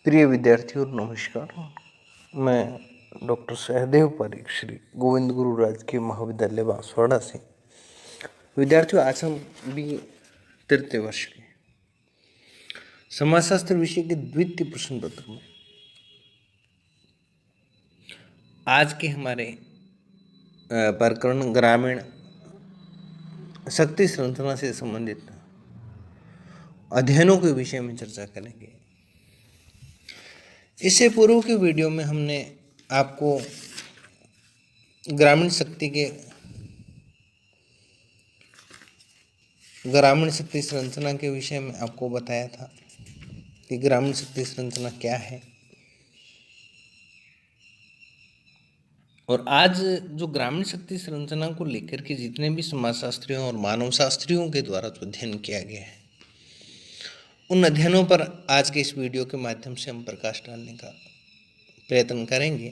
प्रिय विद्यार्थियों नमस्कार। मैं डॉक्टर सहदेव पारीक श्री गोविंद गुरु राजकीय महाविद्यालय बांसवाड़ा से। विद्यार्थियों आज हम भी तृतीय वर्ष के समाजशास्त्र विषय के द्वितीय प्रश्न पत्र में आज के हमारे प्रकरण ग्रामीण शक्ति श्रृंखला से संबंधित अध्ययनों के विषय में चर्चा करेंगे। इससे पूर्व के वीडियो में हमने आपको ग्रामीण शक्ति संरचना के विषय में आपको बताया था कि ग्रामीण शक्ति संरचना क्या है। और आज जो ग्रामीण शक्ति संरचना को लेकर के जितने भी समाजशास्त्रियों और मानव शास्त्रियों के द्वारा जो अध्ययन किया गया है, उन अध्ययनों पर आज के इस वीडियो के माध्यम से हम प्रकाश डालने का प्रयत्न करेंगे।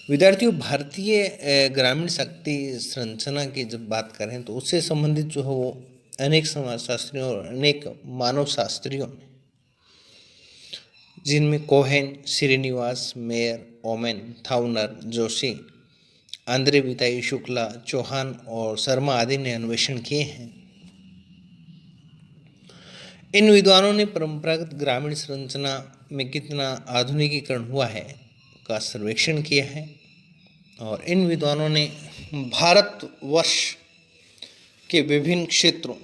विद्यार्थियों, भारतीय ग्रामीण शक्ति संरचना की जब बात करें तो उससे संबंधित जो है वो अनेक समाजशास्त्रियों और अनेक मानव शास्त्रियों ने, जिनमें Cohen, Srinivas, Mayer, Oommen, Thorner, Joshi, Andre Beteille, Shukla, Chauhan और शर्मा आदि ने अन्वेषण किए हैं। इन विद्वानों ने परंपरागत ग्रामीण संरचना में कितना आधुनिकीकरण हुआ है का सर्वेक्षण किया है। और इन विद्वानों ने भारतवर्ष के विभिन्न क्षेत्रों,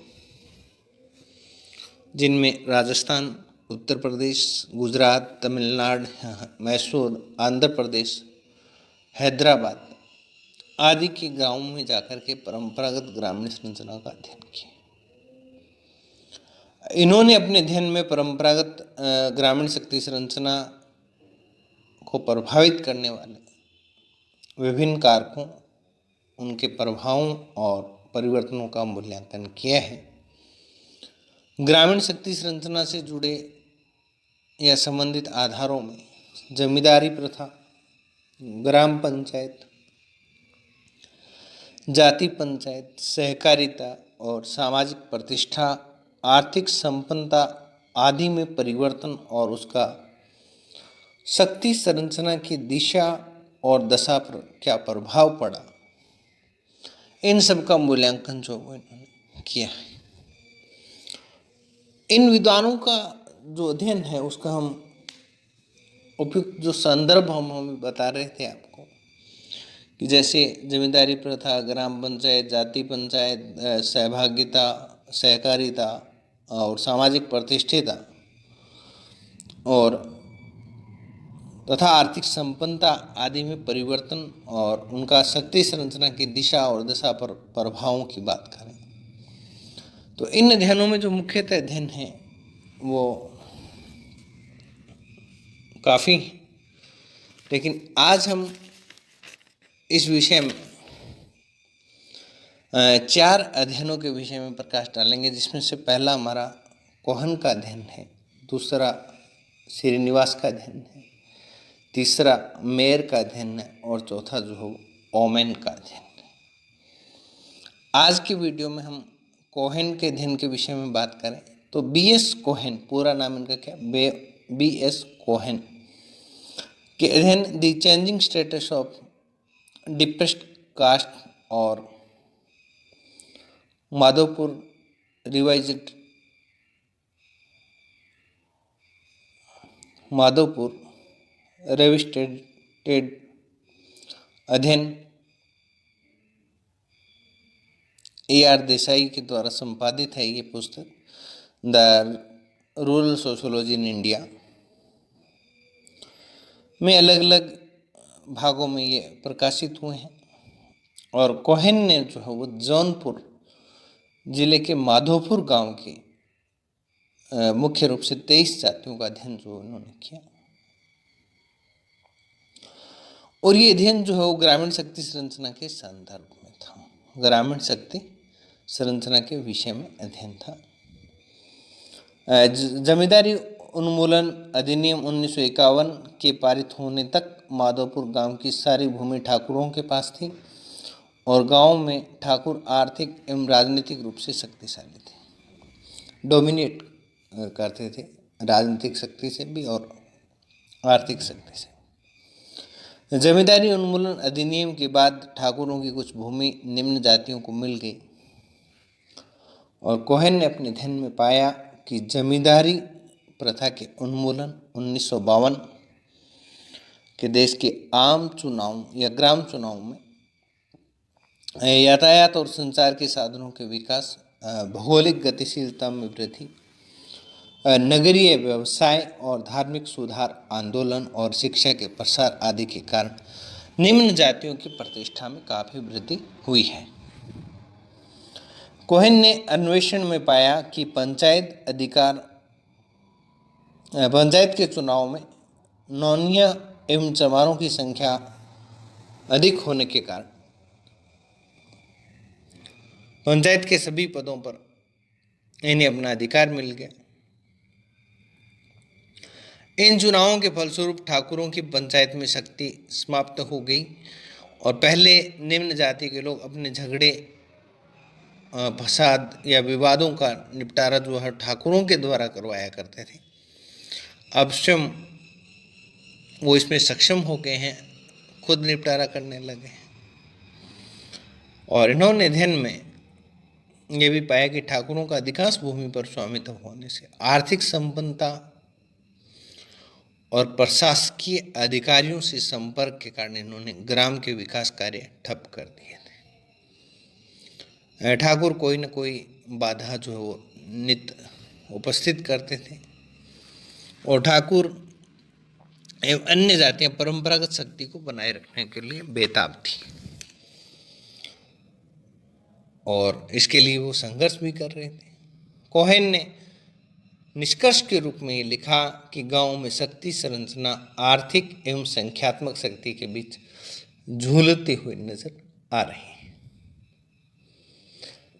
जिनमें राजस्थान, उत्तर प्रदेश, गुजरात, तमिलनाडु, मैसूर, आंध्र प्रदेश, हैदराबाद आदि के गांवों में जाकर के परंपरागत ग्रामीण संरचना का अध्ययन किया। इन्होंने अपने अध्ययन में परंपरागत ग्रामीण शक्ति संरचना को प्रभावित करने वाले विभिन्न कारकों, उनके प्रभावों और परिवर्तनों का मूल्यांकन किया है। ग्रामीण शक्ति संरचना से जुड़े या संबंधित आधारों में जमींदारी प्रथा, ग्राम पंचायत, जाति पंचायत, सहकारिता और सामाजिक प्रतिष्ठा, आर्थिक संपन्नता आदि में परिवर्तन और उसका शक्ति संरचना की दिशा और दशा पर क्या प्रभाव पड़ा, इन सब का मूल्यांकन जो इन्होंने किया है। इन विद्वानों का जो अध्ययन है उसका हम उपयुक्त जो संदर्भ हम बता रहे थे आपको कि जैसे जमींदारी प्रथा, ग्राम पंचायत, जाति पंचायत, सहभागिता, सहकारिता और सामाजिक प्रतिष्ठिता और तथा आर्थिक संपन्नता आदि में परिवर्तन और उनका शक्ति संरचना की दिशा और दशा पर प्रभावों की बात करें तो इन अध्ययनों में जो मुख्यतः अध्ययन है वो काफ़ी, लेकिन आज हम इस विषय में 4 अध्ययनों के विषय में प्रकाश डालेंगे, जिसमें से पहला हमारा कोहन का अध्ययन है, दूसरा श्रीनिवास का अध्ययन है, तीसरा मेयर का अध्ययन है और चौथा जो है ओमेन का अध्ययन है। आज के वीडियो में हम कोहेन के अध्ययन के विषय में बात करें तो बीएस कोहेन, पूरा नाम इनका क्या, बीएस कोहेन के अध्ययन the changing status of depressed caste और माधोपुर रिवाइज्ड रेविस्टेटेड अध्ययन AR देसाई के द्वारा संपादित है। ये पुस्तक the rural sociology in India में अलग अलग भागों में ये प्रकाशित हुए हैं। और कोहेन ने जो है वो जौनपुर जिले के माधोपुर गांव के मुख्य रूप से 23 जातियों का अध्ययन जो उन्होंने किया। और ये अध्ययन जो है वो ग्रामीण शक्ति संरचना के संदर्भ में था, ग्रामीण शक्ति संरचना के विषय में अध्ययन था। जमींदारी उन्मूलन अधिनियम 1951 के पारित होने तक माधोपुर गांव की सारी भूमि ठाकुरों के पास थी और गांव में ठाकुर आर्थिक एवं राजनीतिक रूप से शक्तिशाली थे, डोमिनेट करते थे राजनीतिक शक्ति से भी और आर्थिक शक्ति से। जमींदारी उन्मूलन अधिनियम के बाद ठाकुरों की कुछ भूमि निम्न जातियों को मिल गई और कोहेन ने अपने अध्ययन में पाया कि जमींदारी प्रथा के उन्मूलन 1952 के देश के आम चुनाव या ग्राम चुनाव में यातायात और संचार के साधनों के विकास, भौगोलिक गतिशीलता में वृद्धि, नगरीय व्यवसाय और धार्मिक सुधार आंदोलन और शिक्षा के प्रसार आदि के कारण निम्न जातियों की प्रतिष्ठा में काफी वृद्धि हुई है। कोहेन ने अन्वेषण में पाया कि पंचायत के चुनाव में नौनिया एवं चमारों की संख्या अधिक होने के कारण पंचायत के सभी पदों पर इन्हें अपना अधिकार मिल गया। इन चुनावों के फलस्वरूप ठाकुरों की पंचायत में शक्ति समाप्त हो गई और पहले निम्न जाति के लोग अपने झगड़े, फसाद या विवादों का निपटारा जो है ठाकुरों के द्वारा करवाया करते थे, अब स्वयं वो इसमें सक्षम हो गए हैं, खुद निपटारा करने लगे हैं। और इन्होंने अध्ययन में ये भी पाया कि ठाकुरों का अधिकांश भूमि पर स्वामित्व होने से आर्थिक संपन्नता और प्रशासकीय अधिकारियों से संपर्क के कारण इन्होंने ग्राम के विकास कार्य ठप कर दिए थे। ठाकुर कोई न कोई बाधा जो है वो नित्य उपस्थित करते थे और ठाकुर एवं अन्य जातियां परंपरागत शक्ति को बनाए रखने के लिए बेताब थी और इसके लिए वो संघर्ष भी कर रहे थे। कोहेन ने निष्कर्ष के रूप में ये लिखा कि गांव में शक्ति संरचना आर्थिक एवं संख्यात्मक शक्ति के बीच झूलते हुए नजर आ रही है।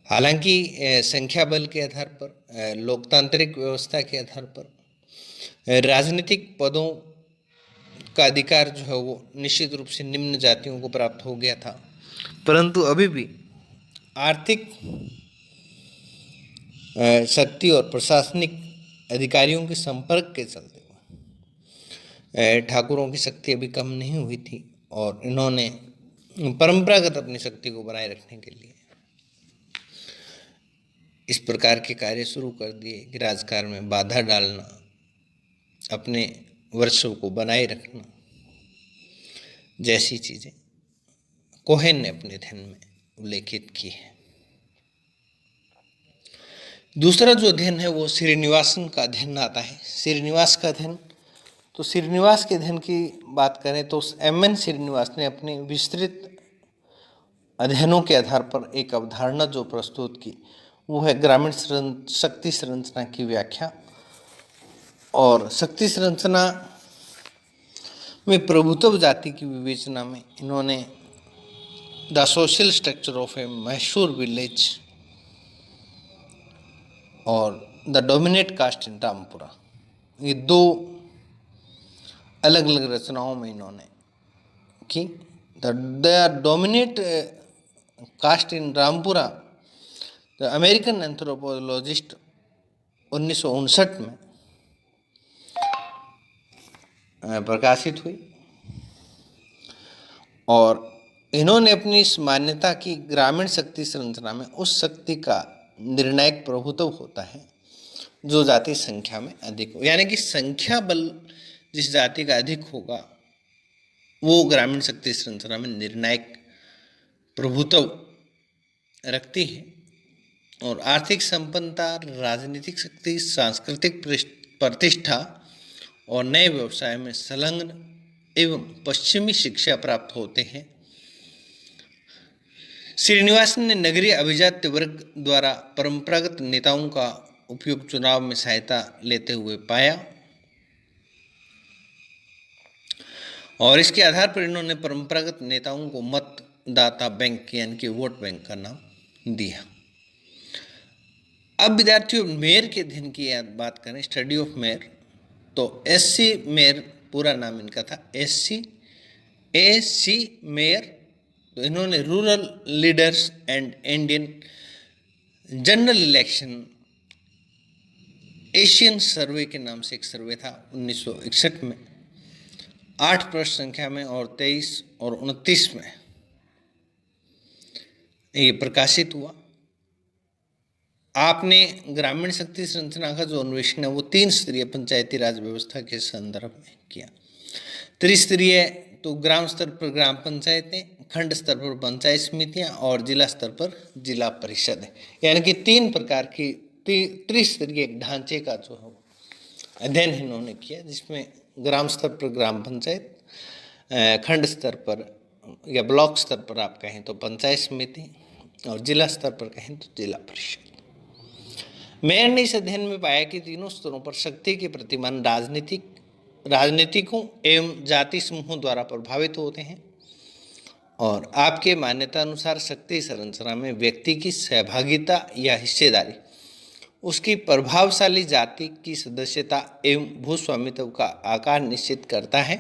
हालांकि संख्या बल के आधार पर, लोकतांत्रिक व्यवस्था के आधार पर राजनीतिक पदों का अधिकार जो है वो निश्चित रूप से निम्न जातियों को प्राप्त हो गया था, परंतु अभी भी आर्थिक शक्ति और प्रशासनिक अधिकारियों के संपर्क के चलते ठाकुरों की शक्ति अभी कम नहीं हुई थी और इन्होंने परंपरागत अपनी शक्ति को बनाए रखने के लिए इस प्रकार के कार्य शुरू कर दिए कि राजकारण में बाधा डालना, अपने वर्चस्व को बनाए रखना जैसी चीजें कोहेन ने अपने अध्ययन में उल्लेखित की है। दूसरा जो अध्ययन है वो श्रीनिवासन का अध्ययन आता है। श्रीनिवास का अध्ययन, तो श्रीनिवास के अध्ययन की बात करें तो एम.एन. श्रीनिवास ने अपने विस्तृत अध्ययनों के आधार पर एक अवधारणा जो प्रस्तुत की वो है ग्रामीण शक्ति संरचना की व्याख्या। और शक्ति संरचना में प्रभुत्व जाति की विवेचना में इन्होंने the social structure of a Mysore village और the dominate caste in Rampura, ये दो अलग अलग रचनाओं में इन्होंने की। The dominate caste in Rampura the American anthropologist 1959 में प्रकाशित हुई और इन्होंने अपनी इस मान्यता की ग्रामीण शक्ति संरचना में उस शक्ति का निर्णायक प्रभुत्व होता है जो जाति संख्या में अधिक हो, यानी कि संख्या बल जिस जाति का अधिक होगा वो ग्रामीण शक्ति संरचना में निर्णायक प्रभुत्व रखती है और आर्थिक संपन्नता, राजनीतिक शक्ति, सांस्कृतिक प्रतिष्ठा और नए व्यवसाय में संलग्न एवं पश्चिमी शिक्षा प्राप्त होते हैं। श्रीनिवासन ने नगरीय अभिजात्य वर्ग द्वारा परंपरागत नेताओं का उपयोग चुनाव में सहायता लेते हुए पाया और इसके आधार पर इन्होंने परंपरागत नेताओं को मतदाता बैंक यानी कि वोट बैंक का नाम दिया। अब विद्यार्थियों मेयर के अध्ययन की बात करें, स्टडी ऑफ मेयर, तो एस.सी. मेयर पूरा नाम इनका था, एस.सी. मेयर। तो इन्होंने rural leaders and Indian general election Asian survey के नाम से एक सर्वे था 1961 में, 8 प्रश्न संख्या में और 23 और 29 में ये प्रकाशित हुआ। आपने ग्रामीण शक्ति संरचना का जो अन्वेषण है वो 3 स्तरीय पंचायती राज व्यवस्था के संदर्भ में किया। त्रिस्तरीय तो ग्राम स्तर पर ग्राम पंचायतें, खंड स्तर पर पंचायत समितियां और जिला स्तर पर जिला परिषद है। यानी कि 3 प्रकार की त्रिस्तरीय एक ढांचे का जो है अध्ययन इन्होंने किया, जिसमें ग्राम स्तर पर ग्राम पंचायत, खंड स्तर पर या ब्लॉक स्तर पर आप कहें तो पंचायत समिति और जिला स्तर पर कहें तो जिला परिषद। मेयर ने इस अध्ययन में पाया कि तीनों स्तरों पर शक्ति के प्रतिमान राजनीतिकों एवं जाति समूहों द्वारा प्रभावित होते हैं और आपके मान्यता अनुसार शक्ति संरचना में व्यक्ति की सहभागिता या हिस्सेदारी उसकी प्रभावशाली जाति की सदस्यता एवं भूस्वामित्व का आकार निश्चित करता है।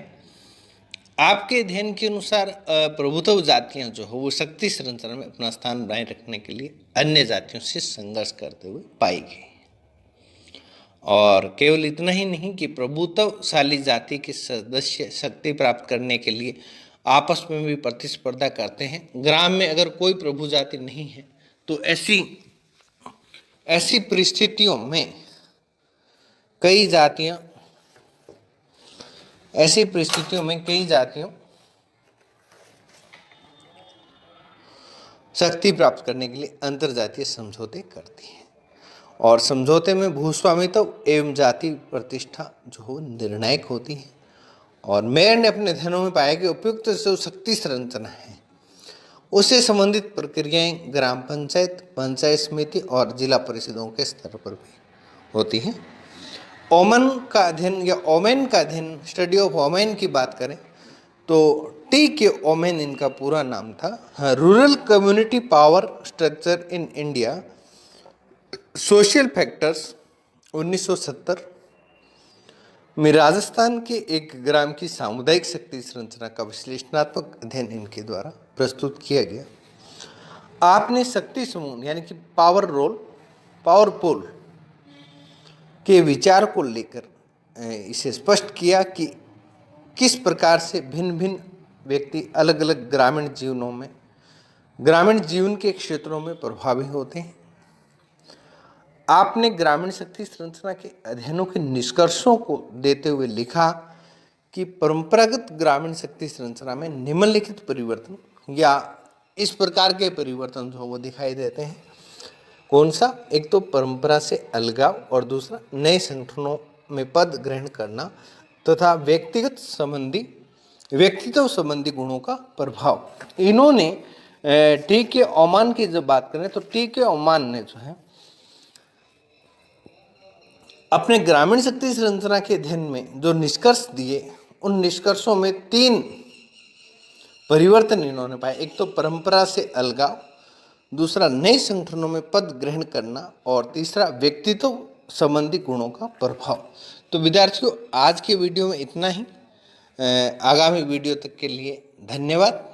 आपके अध्ययन के अनुसार प्रभुत्व जातियां जो है वो शक्ति संरचना में अपना स्थान बनाए रखने के लिए अन्य जातियों से संघर्ष करते हुए पाई गई। और केवल इतना ही नहीं कि प्रभुत्वशाली जाति के सदस्य शक्ति प्राप्त करने के लिए आपस में भी प्रतिस्पर्धा करते हैं। ग्राम में अगर कोई प्रभु जाति नहीं है तो ऐसी परिस्थितियों में कई जातियां शक्ति प्राप्त करने के लिए अंतरजातीय समझौते करती हैं और समझौते में भूस्वामित्व एवं जाति प्रतिष्ठा जो हो निर्णायक होती है। और मेयर ने अपने अध्ययनों में पाया कि उपयुक्त जो शक्ति संरचना है उससे संबंधित प्रक्रियाएं ग्राम पंचायत, पंचायत समिति और जिला परिषदों के स्तर पर भी होती हैं। ओमन का अध्ययन या ओमेन का अध्ययन, स्टडी ऑफ ओमेन की बात करें तो टी के ओमेन इनका पूरा नाम था। Rural community power structure in India, social factors, 1970 में राजस्थान के एक ग्राम की सामुदायिक शक्ति संरचना का विश्लेषणात्मक अध्ययन इनके द्वारा प्रस्तुत किया गया। आपने शक्ति समूह यानी कि पावर पोल के विचार को लेकर इसे स्पष्ट किया कि किस प्रकार से भिन्न भिन्न व्यक्ति अलग अलग ग्रामीण जीवन के क्षेत्रों में प्रभावी होते हैं। आपने ग्रामीण शक्ति संरचना के अध्ययनों के निष्कर्षों को देते हुए लिखा कि परंपरागत ग्रामीण शक्ति संरचना में निम्नलिखित परिवर्तन या इस प्रकार के परिवर्तन जो वो दिखाई देते हैं। कौन सा? एक तो परंपरा से अलगाव और दूसरा नए संगठनों में पद ग्रहण करना तथा व्यक्तित्व संबंधी गुणों का प्रभाव। इन्होंने टी के ओमान की जब बात करें तो टी के ओमान ने जो है अपने ग्रामीण शक्ति संरचना के अध्ययन में जो निष्कर्ष दिए उन निष्कर्षों में 3 परिवर्तन इन्होंने पाए। एक तो परंपरा से अलगाव, दूसरा नए संगठनों में पद ग्रहण करना और तीसरा व्यक्तित्व संबंधी गुणों का प्रभाव। तो विद्यार्थियों, आज के वीडियो में इतना ही। आगामी वीडियो तक के लिए धन्यवाद।